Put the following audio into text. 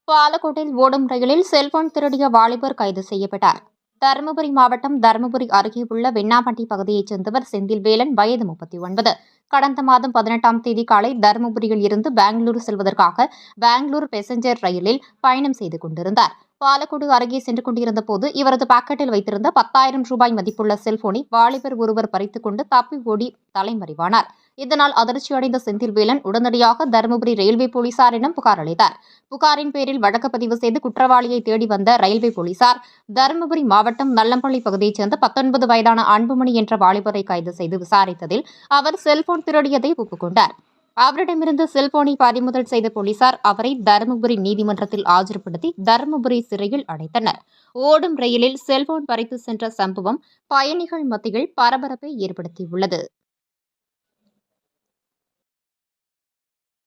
பாலக்கோட்டில் ஓடும் ரயிலில் செல்போன் திருடிய வாலிபர் கைது செய்யப்பட்டார். தருமபுரி மாவட்டம் தருமபுரி அருகே உள்ள வெண்ணாம்பட்டி பகுதியைச் சேர்ந்தவர் செந்தில்வேலன், வயது 39. கடந்த மாதம் 18ஆம் தேதி காலை தருமபுரியில் இருந்து பெங்களூரு செல்வதற்காக பெங்களூரு பேசஞ்சர் ரயிலில் பயணம் செய்து கொண்டிருந்தார். பாலக்கோடு அருகே சென்று கொண்டிருந்த போது இவரது பாக்கெட்டில் வைத்திருந்த 10,000 ரூபாய் மதிப்புள்ள செல்போனை வாலிபர் ஒருவர் பறித்துக் கொண்டு தப்பி ஓடி தலைமறைவானார். இதனால் அதிர்ச்சியடைந்த செந்தில்வேலன் உடனடியாக தருமபுரி ரயில்வே போலீசாரிடம் புகார் அளித்தார். புகாரின் பேரில் வழக்கு பதிவு செய்து குற்றவாளியை தேடி வந்த ரயில்வே போலீசார் தருமபுரி மாவட்டம் நல்லம்பள்ளி பகுதியைச் சேர்ந்த 19 வயதான அன்புமணி என்ற வாலிபரை கைது செய்து விசாரித்ததில் அவர் செல்போன் திருடியதை ஒப்புக்கொண்டார். அவரிடமிருந்து செல்போனை பறிமுதல் செய்த போலீசார் அவரை தருமபுரி நீதிமன்றத்தில் ஆஜர்படுத்தி தருமபுரி சிறையில் அடைத்தனர். ஓடும் ரயிலில் செல்போன் பறித்து சென்ற சம்பவம் பயணிகள் மத்தியில் பரபரப்பை ஏற்படுத்தியுள்ளது.